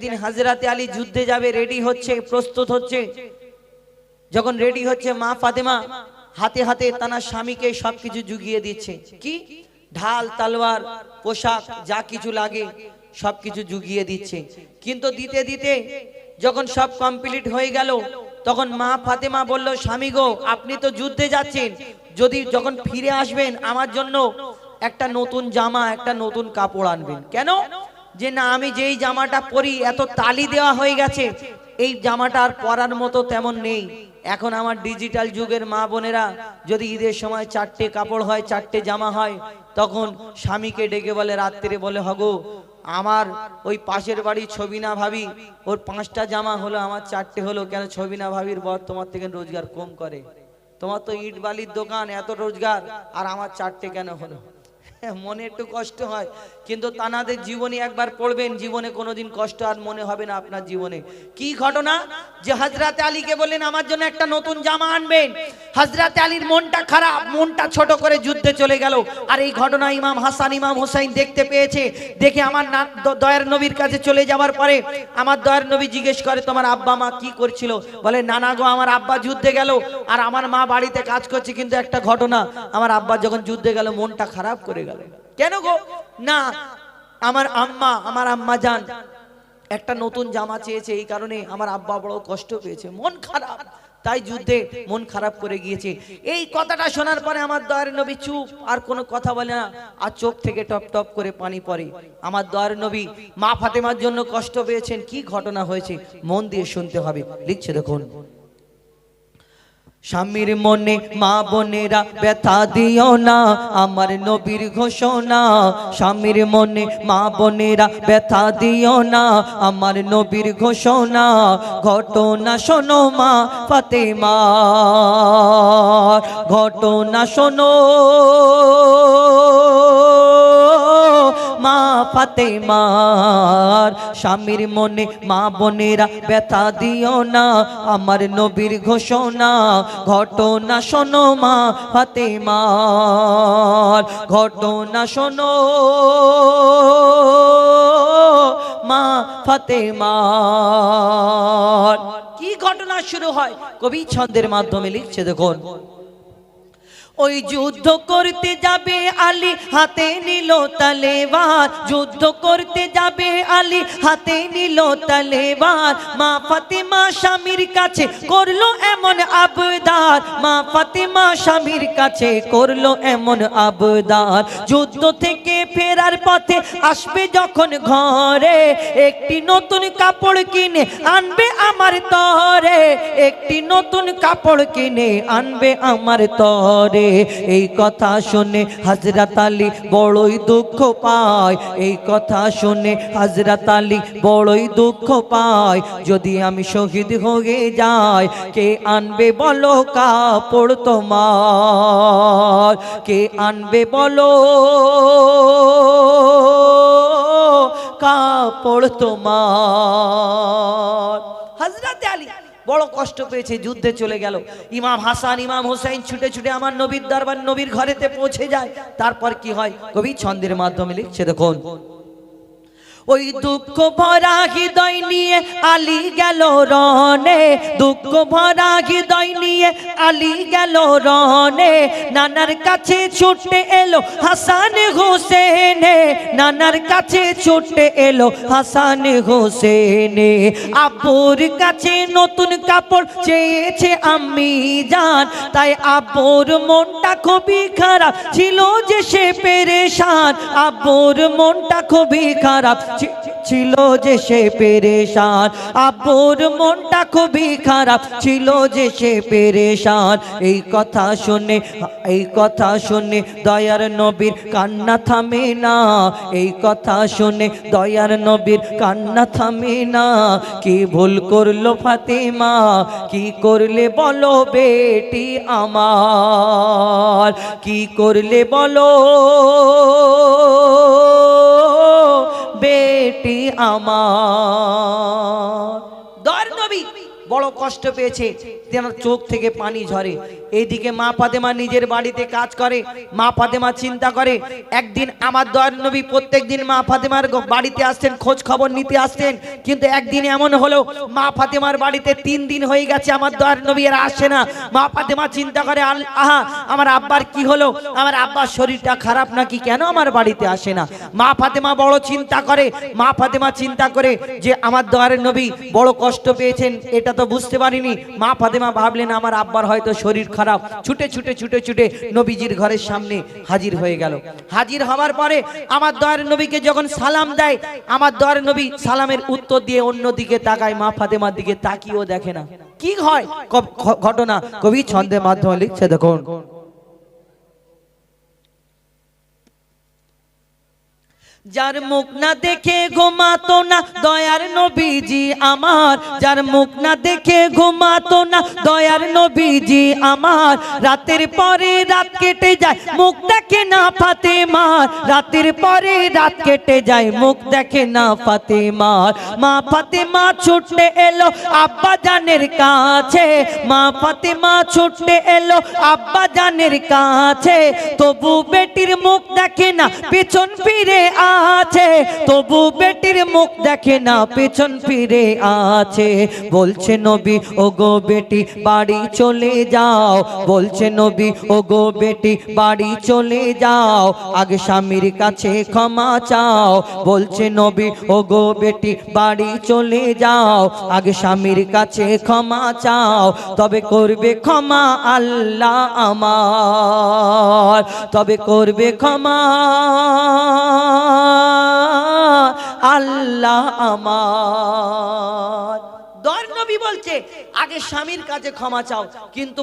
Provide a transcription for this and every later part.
একদিন হযরতে আলী যুদ্ধে যাবে, রেডি হচ্ছে, প্রস্তুত হচ্ছে। যখন রেডি হচ্ছে, মা ফাতেমা হাতে হাতে তার স্বামীকে সবকিছু জুগিয়ে দিচ্ছে। কি ঢাল, তলোয়ার, পোশাক, যা কিছু লাগে সবকিছু জুগিয়ে দিচ্ছে। কিন্তু দিতে দিতে যখন সব কমপ্লিট হয়ে গেল, তখন মা ফাতেমা বলল, স্বামী গো, আপনি তো যুদ্ধে যাচ্ছেন, যদি যখন ফিরে আসবেন আমার জন্য একটা নতুন জামা, একটা নতুন কাপড় আনবেন। কেন? যে না, আমি যেই জামাটা পরি এত তালি দেওয়া হয়ে গেছে, এই জামাটা আর পরার মতো তেমন নেই। এখন আমার ডিজিটাল যুগের মা বোনেরা যদি ঈদের সময় 4টে কাপড় হয়, 4টে জামা হয়, তখন স্বামীকে ডেকে বলে, রাত্রে বলে, হগো আমার ওই পাশের বাড়ি ছবিনা ভাবি, ওর 5টা জামা হলো, আমার 4টে হলো। কেন? ছবিনা ভাবির বর তোমার থেকে রোজগার কম করে, তোমার তো ইট বালির দোকান, এত রোজগার, আর আমার 4টে কেন হলো? মনে একটু কষ্ট হয়, কিন্তু তানাদের জীবনে একবার পড়বেন, জীবনে কোনোদিন কষ্ট আর মনে হবে না আপনার জীবনে। কি ঘটনা? যে হযরতে আলীকে বললেন আমার জন্য একটা নতুন জামা আনবেন। হযরতে আলীর মনটা খারাপ, মনটা ছোট করে যুদ্ধে চলে গেল। আর এই ঘটনা ইমাম হাসান, ইমাম হুসাইন দেখতে পেয়েছে। দেখে আমার দয়ার নবীর কাছে চলে যাওয়ার পরে আমার দয়ার নবী জিজ্ঞেস করে, তোমার আব্বা মা কি করছিল? বলে, নানা গো, আমার আব্বা যুদ্ধে গেল আর আমার মা বাড়িতে কাজ করছে, কিন্তু একটা ঘটনা, আমার আব্বা যখন যুদ্ধে গেল মনটা খারাপ করে গেল। কেন গো? না, আমার আম্মা জান একটা নতুন জামা চেয়েছে, এই কারণে আমার আব্বা বড় কষ্ট পেয়েছে, মন খারাপ, তাই যুদ্ধে মন খারাপ করে গিয়েছে। এই কথাটা শোনার পরে আমার দয়ার নবী চুপ, আর কোনো কথা বলে না, আর চোখ থেকে টপ টপ করে পানি পড়ে। আমার দয়ার নবী মা ফাতেমার জন্য কষ্ট পেয়েছেন। কি ঘটনা হয়েছে মন দিয়ে শুনতে হবে। লিখছে দেখুন, স্বামীর মনে মা বোনেরা ব্যথা দিও না, আমার নবীর ঘোষণা। স্বামীর মনে মা বোনেরা ব্যথা দিও না, আমার নবীর ঘোষণা। ঘটনা শোনো মা ফাতেমা, ঘটনা শোনো মা ফাতেমার। স্বামীর মনে মা বোনেরা ব্যথা দিও না, আমার নবীর ঘোষণা। ঘটনা শোনো মা ফাতেমার, ঘটনা শোনো মা ফাতেমার। কি ঘটনা শুরু হয় কবি ছন্দের মাধ্যমে লিখছে দেখুন, ওই যুদ্ধ করতে যাবে আলী, হাতে নিল তলোয়ার। যুদ্ধ করতে যাবে আলী, হাতে নিল তলোয়ার। মা ফাতেমা স্বামীর কাছে করলো এমন আবদার, মা ফাতেমা স্বামীর কাছে করলো এমন আবদার। যুদ্ধ থেকে ফেরার পথে আসবে যখন ঘরে, একটি নতুন কাপড় কিনে আনবে আমার তরে, একটি নতুন কাপড় কিনে আনবে আমার তরে। এই কথা শুনে হযরত আলী বড়ই দুঃখ পায়, এই কথা শুনে হযরত আলী বড়ই দুঃখ পায়। যদি আমি শহীদ হয়ে যাই, কে আনবে বলো কাপড় তোমার? কে আনবে বলো কাপড় তোমার? হযরত আলী বড় কষ্ট পেয়েছে, যুদ্ধে চলে গেল। ইমাম হাসান, ইমাম হুসাইন ছুটে ছুটে আমার নবীর দরবার, নবীর ঘরেতে পৌঁছে যায়। তারপর কি হয় কবি ছন্দের মাধ্যমে লিখছে দেখুন, ওই দুঃখ ভরা হৃদয় নিয়ে আলী গেল রনে, দুঃখ ভরা হৃদয় নিয়ে আলী গেল রনে। নানার কাছে ছুটে এলো হাসান হোসেনে, নানার কাছে ছুটে এলো হাসান হোসেনে। আব্বুর কাছে নতুন কাপড় চেয়েছে আম্মি জান, তাই আব্বুর মনটা খুবই খারাপ ছিল যে সে পেরেশান। আব্বুর মনটা খুবই খারাপ ছিল যে সে পেরেশান, আব্বুর মনটা খুবই খারাপ ছিল যে সে পেরেশান। এই কথা শুনে, এই কথা শুনে দয়ার নবীর কান্না থামে না, এই কথা শুনে দয়ার নবীর কান্না থামে না। কি ভুল করলো ফাতেমা, কি করলে বলো বেটি আমার? কি করলে বলো বেটি আমার? দয়ার নবী বড় কষ্ট পেয়েছে, তেনার চোখ থেকে পানি ঝরে। এইদিকে মা ফাতেমা নিজের বাড়িতে কাজ করে। মা ফাতেমা চিন্তা করে, একদিন আমার দয়ার নবী প্রত্যেক দিন মা ফাতেমার বাড়িতে আসতেন, খোঁজ খবর নিতে আসতেন, কিন্তু একদিন এমন হলো মা ফাতেমার বাড়িতে 3 দিন হয়ে গেছে আমার দয়ার নবী আর আসে না। মা ফাতেমা চিন্তা করে, আহা আমার আব্বার কি হলো, আমার আব্বার শরীরটা খারাপ নাকি, কেন আমার বাড়িতে আসে না। মা ফাতেমা বড় চিন্তা করে। মা ফাতেমা চিন্তা করে যে আমার দয়ার নবী বড় কষ্ট পেয়েছেন, এটা তো বুঝতে পারিনি। মা ফাতেমা ভাবলেন আমার আব্বার হয়তো শরীর খারাপ। ছুটে ছুটে ছুটে ছুটে নবীজির ঘরের সামনে হাজির হয়ে গেল। হাজির হওয়ার পরে আমার দয়ার নবীকে যখন সালাম দেয়, আমার দয়ার নবী সালামের উত্তর দিয়ে অন্যদিকে তাকায়, মা ফাতেমার দিকে তাকিয়েও দেখে না। কি হয় ঘটনা কবি ছন্দের মাধ্যমে লিখছে, দেখুন। যার মুখ না দেখে ঘুমাতো না দয়ার নবীজি আমার, যার মুখ না দেখে ঘুমাতো না দয়ার নবীজি আমার, রাতের পরে রাত কেটে যায় মুখ দেখে না ফাতেমার, রাতের পরে রাত কেটে যায় মুখ দেখে না ফাতেমার। মা ফাতেমা ছুটে এলো আব্বা জানের কাছে, মা ফাতেমা ছুটে এলো আব্বা জানের কাছে, তবু বেটির মুখ দেখে না পেছন ফিরে আছে, তবু বেটির মুখ দেখে না পেছন ফিরে আছে। বলছে নবী ও গো বেটি বাড়ি চলে যাও, বলছে নবী ও গো বেটি বাড়ি চলে যাও, আগে স্বামীর কাছে ক্ষমা চাও, বলছে নবী ও গো বেটি বাড়ি চলে যাও, আগে স্বামীর কাছে ক্ষমা চাও, তবে করবে ক্ষমা আল্লাহ আমার, তবে করবে ক্ষমা আল্লাহ আমার। দয়ার নবী বলছে আগে স্বামীর কাছে ক্ষমা চাও। কিন্তু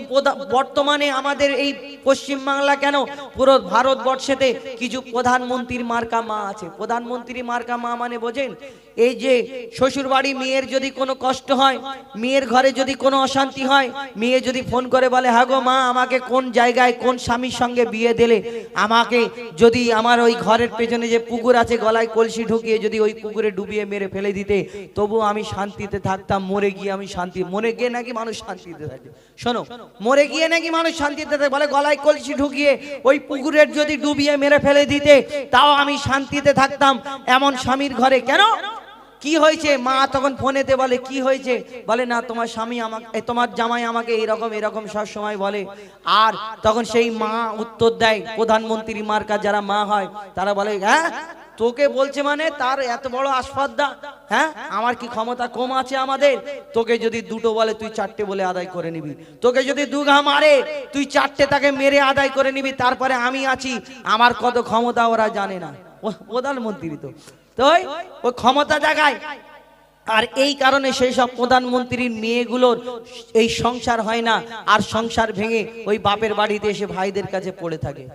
বর্তমানে আমাদের এই পশ্চিম বাংলা কেন পুরো ভারতবর্ষেতে কিছু প্রধানমন্ত্রীর মার্কা মা আছে। প্রধানমন্ত্রী মার্কা মা মানে বোঝেন, এই যে শ্বশুর বাড়ি মেয়ের যদি কোনো কষ্ট হয়, মেয়ের ঘরে যদি কোনো অশান্তি হয়, মেয়ে যদি ফোন করে বলে হ্যাঁ গো মা আমাকে কোন জায়গায় কোন স্বামীর সঙ্গে বিয়ে দিলে, আমাকে যদি আমার ওই ঘরের পেছনে যে পুকুর আছে গলায় কলসি ঢুকিয়ে যদি ওই পুকুরে ডুবিয়ে মেরে ফেলে দিতে, তবু আমি শান্তিতে থাকতাম, মরে গিয়ে আমি শান্তি, মরে গিয়ে নাকি মানুষ শান্তিতে থাকে। শোনো, মরে গিয়ে নাকি মানুষ শান্তিতে থাকে, বলে গলায় কলসি ঢুকিয়ে ওই পুকুরের যদি ডুবিয়ে মেরে ফেলে দিতে তাও আমি শান্তিতে থাকতাম, এমন স্বামীর ঘরে কেন, কি হয়েছে? মা তখন ফোনেতে বলে কি হয়েছে, বলে না তোমার স্বামী আমাকে, তোমার জামাই আমাকে এরকম এরকম সব সময় বলে। আর তখন সেই মা উত্তর দেয়, প্রধানমন্ত্রী মার্কা যারা মা হয় তারা বলে হ্যাঁ তোকে বলছে মানে তার এত বড় আসফাদ্দা, হ্যাঁ আমার কি ক্ষমতা কম আছে আমাদের? তোকে যদি দুটো বলে তুই 4টে বলে আদায় করে নিবি, তোকে যদি দুঘা মারে তুই 4টে তাকে মেরে আদায় করে নিবি, তারপরে আমি আছি, আমার কত ক্ষমতা ওরা জানে না। প্রধানমন্ত্রী তো ওই ক্ষমতা জাগায়। আর এই কারণে সেই সব প্রধানমন্ত্রীর মেয়েগুলোর এই সংসার হয় না, আর সংসার ভেঙে ওই বাপের বাড়িতে এসে ভাইদের কাছে পড়ে থাকে।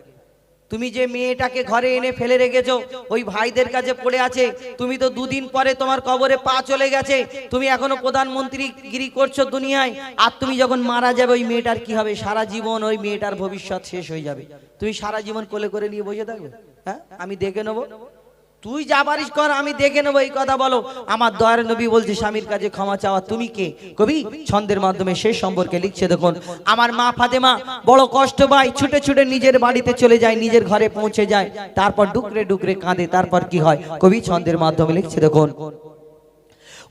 তুমি যে মেয়েটাকে ঘরে এনে ফেলে রেখেছো ওই ভাইদের কাছে পড়ে আছে, তুমি তো 2 দিন পরে তোমার কবরে পা চলে গেছে, তুমি এখনো প্রধানমন্ত্রী গিরি করছো দুনিয়ায়, আর তুমি যখন মারা যাবে ওই মেয়েটার কি হবে? সারা জীবন ওই মেয়েটার ভবিষ্যৎ শেষ হয়ে যাবে। তুমি সারা জীবন কোলে করে নিয়ে বসে থাকবে, হ্যাঁ আমি দেখে নেবো, তুই যা পারিস কর আমি দেখে নেবো, এই কথা বলো। আমার দয়ার নবী বলছে স্বামীর কাছে ক্ষমা চাওয়া, তুমি কে? কবি ছন্দের মাধ্যমে সেই সম্পর্কে লিখছে, দেখুন। আমার মা ফাতেমা বড় কষ্ট পায়, ছুটে ছুটে নিজের বাড়িতে চলে যায়, নিজের ঘরে পৌঁছে যায়, তারপর ডুকরে ডুকরে কাঁদে। তারপর কি হয় কবি ছন্দের মাধ্যমে লিখছে, দেখুন।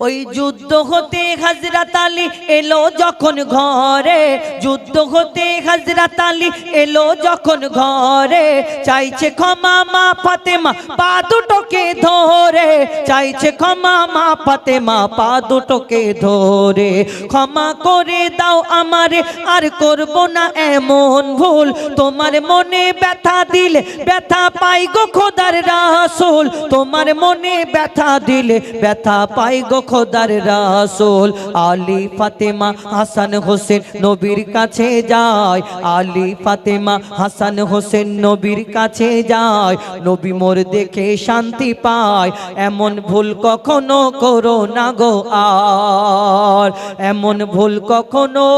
ওই যুদ্ধ হতে হযরত আলী এলো যখন ঘরে, যুদ্ধ হতে হযরত আলী এলো যখন ঘরে, চাইছে ক্ষমা মা ফাতেমা পা দুটোকে ধরে, চাইছে ক্ষমা মা ফাতেমা পা দুটোকে ধরে, ক্ষমা করে দাও আমারে আর করব না এমন ভুল, তোমার মনে ব্যথা দিলে ব্যথা পাই গো খোদার রাসূল, তোমার মনে ব্যথা দিলে ব্যথা পাই গো খোদার রাসূল। আলী ফাতেমা হাসান হোসেন নবীর কাছে যায়, আলী ফাতেমা হাসান হোসেন নবীর কাছে যায়, নবী মোর দেখে শান্তি পায়, এমন ভুল কখনো করো না গো আর, এমন ভুল কখনো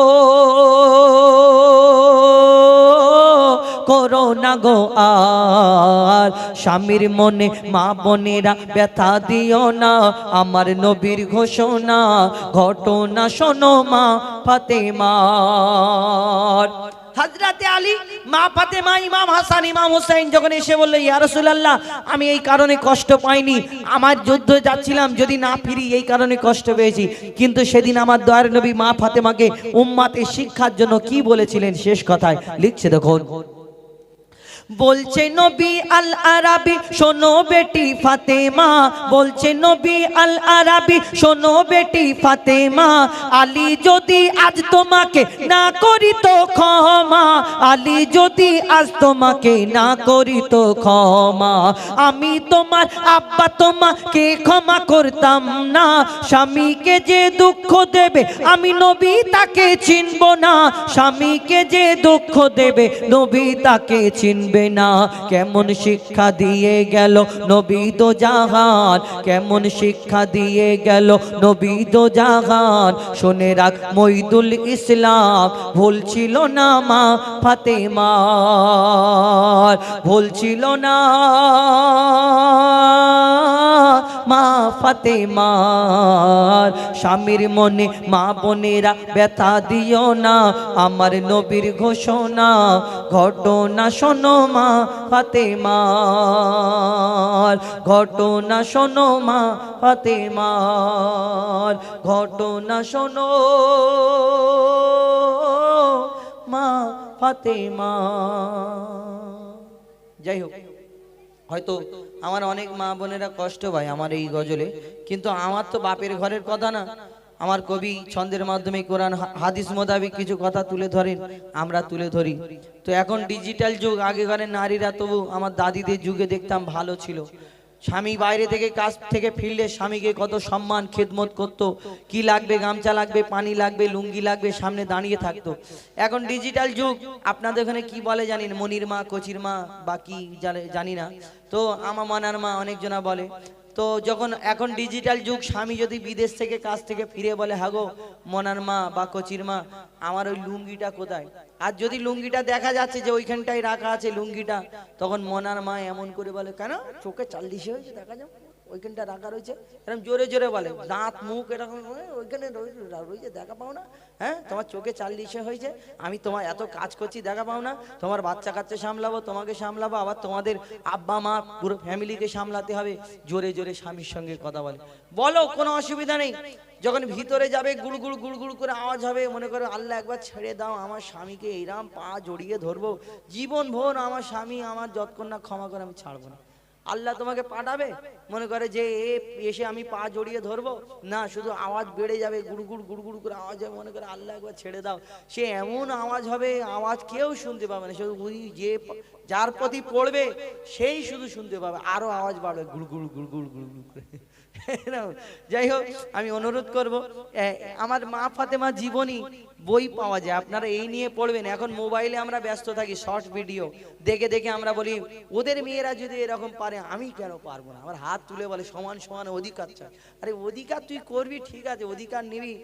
করো না গো আর স্বামীর মনে মা বোনেরা ব্যথা দিও না আমার নবীর ঘোষণা ঘটনা শোনো মা ফাতেমার হযরতে আলী মা ফাতেমা ইমাম হাসান ইমাম হুসাইন যখন এসে বলল ইয়া রাসূলুল্লাহ আমি এই কারণে কষ্ট পাইনি আমার যুদ্ধে যাচ্ছিলাম যদি না ফিরি এই কারণে কষ্ট পেয়েছি কিন্তু সেদিন আমার দয়ার নবী মা ফাতেমাকে উম্মতের শিক্ষার জন্য কি বলেছিলেন শেষ কথায় লিখছে দেখুন বলছে নবী আল আরাবি শোনো বেটি ফাতেমা বলছে নবী আল আরাবি শোনো বেটি ফাতেমা আলী যদি আজ তোমাকে না করি তো ক্ষমা আলী যদি আজ তোমাকে না করি তো ক্ষমা আমি তোমার আব্বা তোমাকে ক্ষমা করতাম না স্বামীকে যে দুঃখ দেবে আমি নবী তাকে চিনব না স্বামীকে যে দুঃখ দেবে নবী তাকে চিনবে না কেমন শিক্ষা দিয়ে গেল নবী দো জাহান কেমন শিক্ষা দিয়ে গেল নবী দো জাহান শুনে রাখ মঈদুল ইসলাম ভুল ছিল না মা ফাতেমার ভুল ছিল না মা ফাতেমার স্বামীর মনে মা বোনেরা ব্যথা দিও না আমার নবীর ঘোষণা ঘটনা শোনো মা ফাতেমার ঘটনা শোনো মা ফাতেমার ঘটনা শোনো মা ফাতেমা যাই হোক হয়তো আমার অনেক মা বোনেরা কষ্ট পায় আমার এই গজলে কিন্তু আমার তো বাপের ঘরের কথা না আমার কবি ছন্দের মাধ্যমে কোরআন হাদিস মোতাবেক কিছু কথা তুলে ধরেন আমরা তুলে ধরি তো এখন ডিজিটাল যুগ আগেকারের নারীরা তবু আমার দাদিদের যুগে দেখতাম ভালো ছিল স্বামী বাইরে থেকে কাজ থেকে ফিরলে স্বামীকে কত সম্মান খেদমত করতো কি লাগবে গামছা লাগবে পানি লাগবে লুঙ্গি লাগবে সামনে দাঁড়িয়ে থাকতো এখন ডিজিটাল যুগ আপনাদের ওখানে কি বলে জানেন মনির মা কচির মা বা কি জানি না তো আমার মনার মা অনেকজনা বলে তো যখন এখন ডিজিটাল যুগ স্বামী যদি বিদেশ থেকে কাজ থেকে ফিরে বলে হাগো মনার মা বা কচির মা আমার ওই লুঙ্গিটা কোথায় আর যদি লুঙ্গিটা দেখা যাচ্ছে যে ওইখানটাই রাখা আছে লুঙ্গিটা তখন মনার মা এমন করে বলে কেন চোখে 40 হয়েছে দেখা যাও ওইখানটা রাখা রয়েছে এরকম জোরে জোরে বলে দাঁত মুখ এরকম ওইখানে রয়েছে দেখা পাও না হ্যাঁ তোমার চোখে 40 হয়েছে আমি তোমার এত কাজ করছি দেখা পাও না তোমার বাচ্চা কাচ্চা সামলাবো তোমাকে সামলাবো আবার তোমাদের আব্বা মা পুরো ফ্যামিলিকে সামলাতে হবে জোরে জোরে স্বামীর সঙ্গে কথা বলে বলো কোনো অসুবিধা নেই যখন ভিতরে যাবে গুড়গুড় গুড়গুড় করে আওয়াজ হবে মনে করো আল্লাহ একবার ছেড়ে দাও আমার স্বামীকে এইরাম পা জড়িয়ে ধরবো জীবন ভোর আমার স্বামী আমার যতক্ষণ না ক্ষমা করে আমি ছাড়বো না আল্লাহ তোমাকে পাঠাবে মনে করে যে এসে আমি পা জড়িয়ে ধরবো না শুধু আওয়াজ বেড়ে যাবে গুড়গুড় গুড়গুড় করে আওয়াজ হবে মনে করে আল্লাহ একবার ছেড়ে দাও সে এমন আওয়াজ হবে আওয়াজ কেউ শুনতে পাবে না শুধু যে যার প্রতি পড়বে সেই শুধু শুনতে পাবে আরো আওয়াজ বাড়বে গুড়গুড় গুড়গুড় গুড়গুড় করে যাই হোক আমি অনুরোধ করব আমার মা ফাতেমা জীবনী বই পাওয়া যায় আপনারা এই নিয়ে পড়বেন এখন মোবাইলে আমরা ব্যস্ত থাকি শর্ট ভিডিও দেখে দেখে আমরা বলি ওদের মেয়েরা যদি এরকম পারে আমি কেন পারবো না আমার হাত তুলে বলে সমান সমান অধিকার চাই আরে অধিকার তুই করবি ঠিক আছে অধিকার নিবি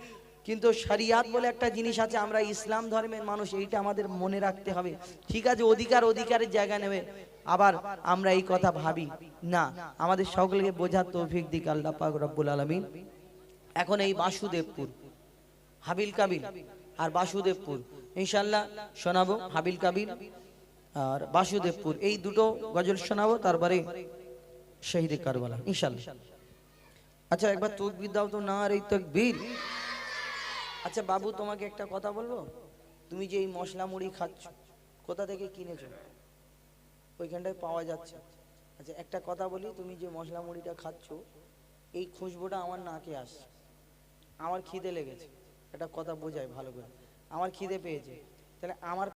কিন্তু শরিয়াত বলে একটা জিনিস আছে আমরা ইসলাম ধর্মের মানুষ এইটা আমাদের মনে রাখতে হবে ঠিক আছে অধিকারের জায়গা নেবে আবার আমরা এই কথা ভাবি না আমাদের সকলকে বোঝার তৌফিক দিক আল্লাহ পাক রব্বুল আলামিন এখন এই বাসুদেবপুর হাবিল কাবিল আর বাসুদেবপুর ইনশাআল্লাহ শোনাবো হাবিল কাবিল আর বাসুদেবপুর এই দুটো গজল শোনাবো তারপরে শহীদে কারবালা ইনশাআল্লাহ আচ্ছা একবার তাকবীর দাও তো না রে তাকবীর আচ্ছা বাবু তোমাকে একটা কথা বলবো তুমি যে এই মশলা মুড়ি খাচ্ছ কোথা থেকে কিনেছো ওইখানটায় পাওয়া যাচ্ছে আচ্ছা একটা কথা বলি তুমি যে মশলা মুড়িটা খাচ্ছ এই খুশবুটা আমার নাকে আসছে আমার খিদে লেগেছে একটা কথা বোঝাই ভালো করে আমার খিদে পেয়েছে তাহলে আমার